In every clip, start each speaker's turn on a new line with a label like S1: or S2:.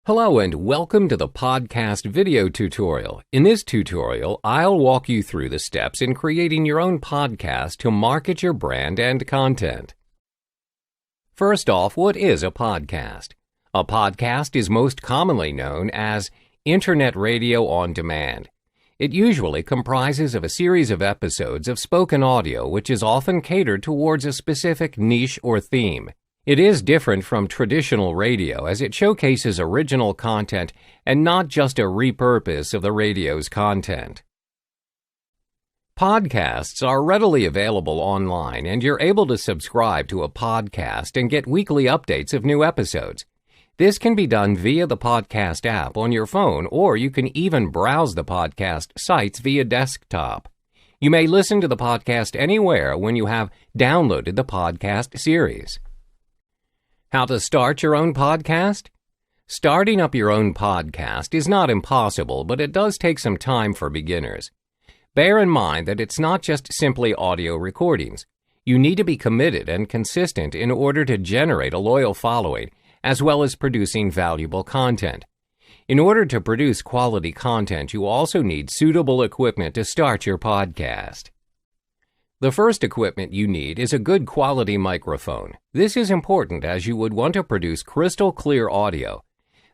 S1: Hello and welcome to the podcast video tutorial. In this tutorial, I'll walk you through the steps in creating your own podcast to market your brand and content. First off, what is a podcast? A podcast is most commonly known as Internet radio on demand. It usually comprises of a series of episodes of spoken audio which is often catered towards a specific niche or theme. It is different from traditional radio as it showcases original content and not just a repurpose of the radio's content. Podcasts are readily available online and you're able to subscribe to a podcast and get weekly updates of new episodes. This can be done via the podcast app on your phone, or you can even browse the podcast sites via desktop. You may listen to the podcast anywhere when you have downloaded the podcast series. How to start your own podcast? Starting up your own podcast is not impossible, but it does take some time for beginners. Bear in mind that it's not just simply audio recordings. You need to be committed and consistent in order to generate a loyal following, as well as producing valuable content. In order to produce quality content, you also need suitable equipment to start your podcast. The first equipment you need is a good quality microphone. This is important as you would want to produce crystal clear audio.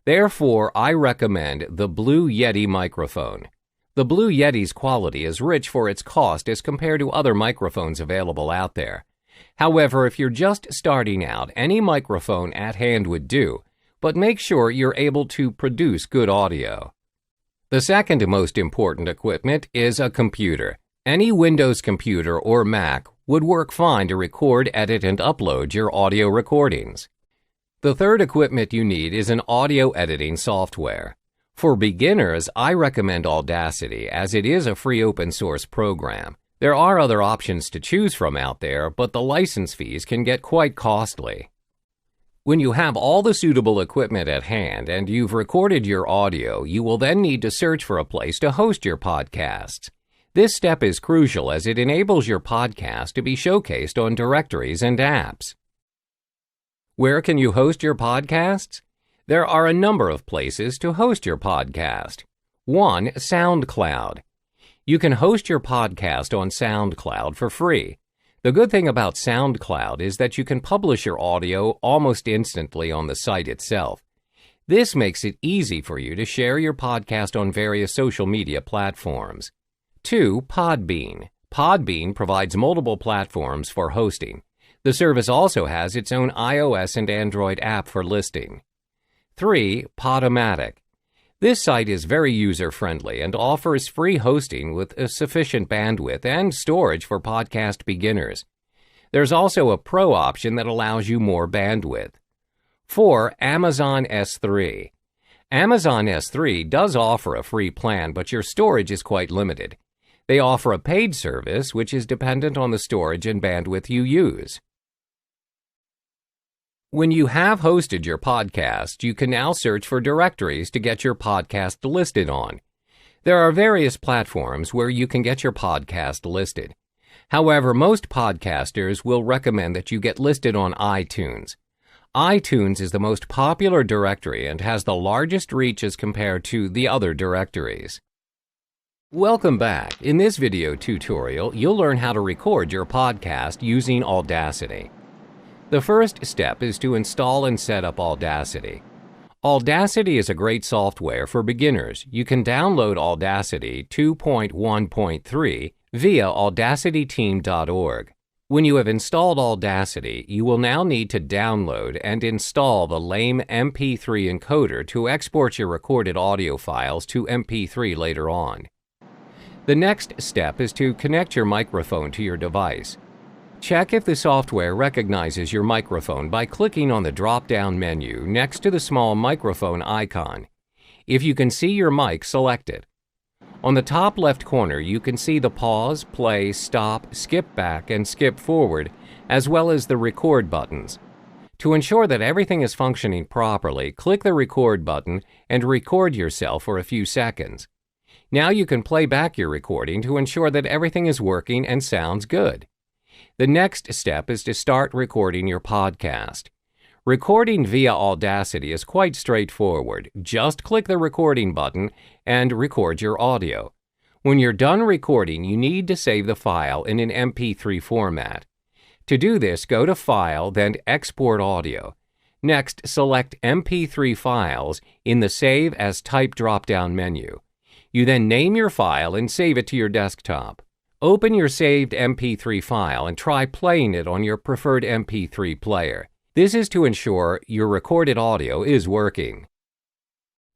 S1: Therefore, I recommend the Blue Yeti microphone. The Blue Yeti's quality is rich for its cost as compared to other microphones available out there. However, if you're just starting out, any microphone at hand would do, but make sure you're able to produce good audio. The second most important equipment is a computer. Any Windows computer or Mac would work fine to record, edit, and upload your audio recordings. The third equipment you need is an audio editing software. For beginners, I recommend Audacity as it is a free open source program. There are other options to choose from out there, but the license fees can get quite costly. When you have all the suitable equipment at hand and you've recorded your audio, you will then need to search for a place to host your podcasts. This step is crucial as it enables your podcast to be showcased on directories and apps. Where can you host your podcasts? There are a number of places to host your podcast. 1. SoundCloud. You can host your podcast on SoundCloud for free. The good thing about SoundCloud is that you can publish your audio almost instantly on the site itself. This makes it easy for you to share your podcast on various social media platforms. 2. Podbean. Podbean provides multiple platforms for hosting. The service also has its own iOS and Android app for listing. 3. Podomatic. This site is very user-friendly and offers free hosting with a sufficient bandwidth and storage for podcast beginners. There's also a pro option that allows you more bandwidth. 4. Amazon S3. Amazon S3 does offer a free plan, but your storage is quite limited. They offer a paid service, which is dependent on the storage and bandwidth you use. When you have hosted your podcast, you can now search for directories to get your podcast listed on. There are various platforms where you can get your podcast listed. However, most podcasters will recommend that you get listed on iTunes. iTunes is the most popular directory and has the largest reach as compared to the other directories. Welcome back. In this video tutorial, you'll learn how to record your podcast using Audacity. The first step is to install and set up Audacity. Audacity is a great software for beginners. You can download Audacity 2.1.3 via audacityteam.org. When you have installed Audacity, you will now need to download and install the lame MP3 encoder to export your recorded audio files to MP3 later on. The next step is to connect your microphone to your device. Check if the software recognizes your microphone by clicking on the drop-down menu next to the small microphone icon. If you can see your mic, select it. On the top left corner, you can see the pause, play, stop, skip back, and skip forward, as well as the record buttons. To ensure that everything is functioning properly, click the record button and record yourself for a few seconds. Now you can play back your recording to ensure that everything is working and sounds good. The next step is to start recording your podcast. Recording via Audacity is quite straightforward. Just click the recording button and record your audio. When you're done recording, you need to save the file in an MP3 format. To do this, go to File, then Export Audio. Next, select MP3 Files in the Save as Type drop-down menu. You then name your file and save it to your desktop. Open your saved MP3 file and try playing it on your preferred MP3 player. This is to ensure your recorded audio is working.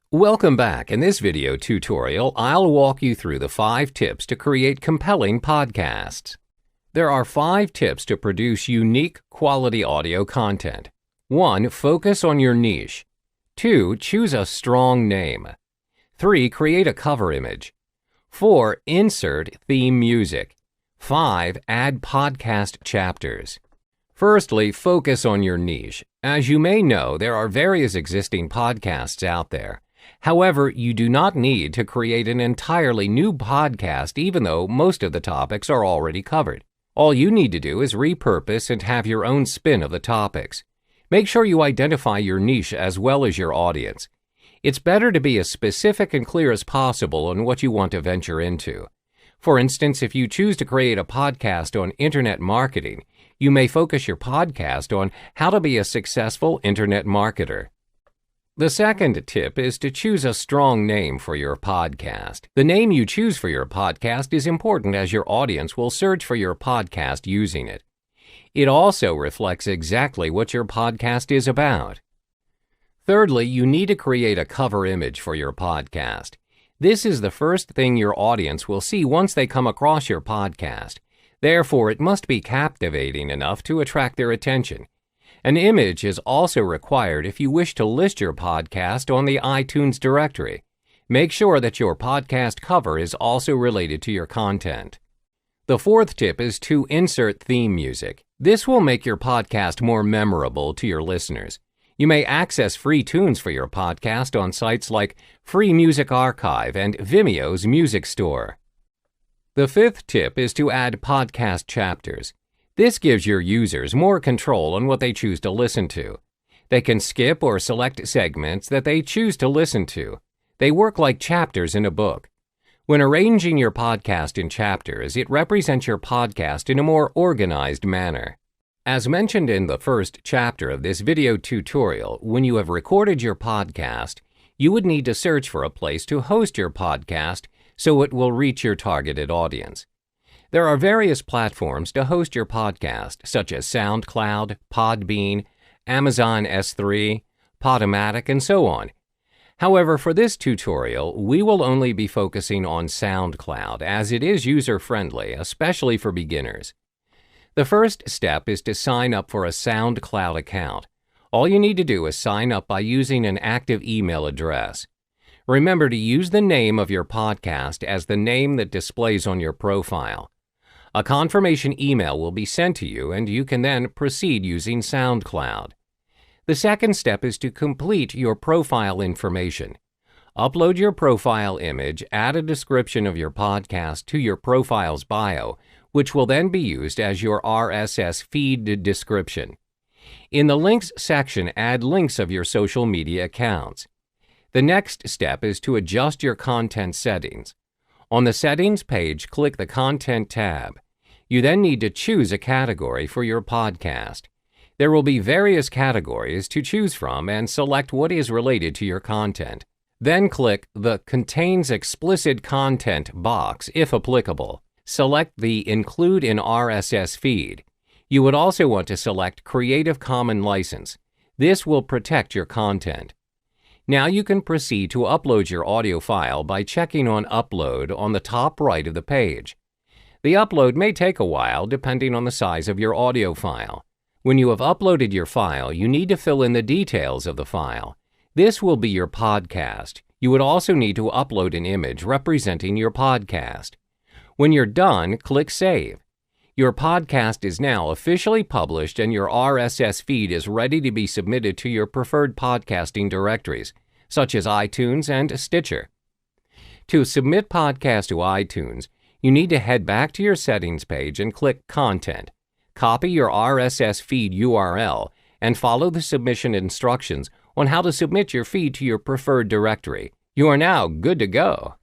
S1: Welcome back. In this video tutorial, I'll walk you through the 5 tips to create compelling podcasts. There are 5 tips to produce unique, quality audio content. 1. Focus on your niche. 2. Choose a strong name. 3. Create a cover image. 4. Insert theme music. 5. Add podcast chapters. Firstly, focus on your niche. As you may know, there are various existing podcasts out there. However, you do not need to create an entirely new podcast even though most of the topics are already covered. All you need to do is repurpose and have your own spin of the topics. Make sure you identify your niche as well as your audience. It's better to be as specific and clear as possible on what you want to venture into. For instance, if you choose to create a podcast on internet marketing, you may focus your podcast on how to be a successful internet marketer. The second tip is to choose a strong name for your podcast. The name you choose for your podcast is important as your audience will search for your podcast using it. It also reflects exactly what your podcast is about. Thirdly, you need to create a cover image for your podcast. This is the first thing your audience will see once they come across your podcast. Therefore, it must be captivating enough to attract their attention. An image is also required if you wish to list your podcast on the iTunes directory. Make sure that your podcast cover is also related to your content. The fourth tip is to insert theme music. This will make your podcast more memorable to your listeners. You may access free tunes for your podcast on sites like Free Music Archive and Vimeo's Music Store. The fifth tip is to add podcast chapters. This gives your users more control on what they choose to listen to. They can skip or select segments that they choose to listen to. They work like chapters in a book. When arranging your podcast in chapters, it represents your podcast in a more organized manner. As mentioned in the first chapter of this video tutorial, when you have recorded your podcast, you would need to search for a place to host your podcast so it will reach your targeted audience. There are various platforms to host your podcast, such as SoundCloud, Podbean, Amazon S3, Podomatic, and so on. However, for this tutorial, we will only be focusing on SoundCloud as it is user-friendly, especially for beginners. The first step is to sign up for a SoundCloud account. All you need to do is sign up by using an active email address. Remember to use the name of your podcast as the name that displays on your profile. A confirmation email will be sent to you and you can then proceed using SoundCloud. The second step is to complete your profile information. Upload your profile image, add a description of your podcast to your profile's bio, which will then be used as your RSS feed description. In the links section, add links of your social media accounts. The next step is to adjust your content settings. On the Settings page, click the Content tab. You then need to choose a category for your podcast. There will be various categories to choose from and select what is related to your content. Then click the Contains Explicit Content box if applicable. Select the Include in RSS feed. You would also want to select Creative Commons license. This will protect your content. Now you can proceed to upload your audio file by checking on Upload on the top right of the page. The upload may take a while depending on the size of your audio file. When you have uploaded your file, you need to fill in the details of the file. This will be your podcast. You would also need to upload an image representing your podcast. When you're done, click Save. Your podcast is now officially published and your RSS feed is ready to be submitted to your preferred podcasting directories, such as iTunes and Stitcher. To submit podcast to iTunes, you need to head back to your settings page and click Content. Copy your RSS feed URL and follow the submission instructions on how to submit your feed to your preferred directory. You are now good to go.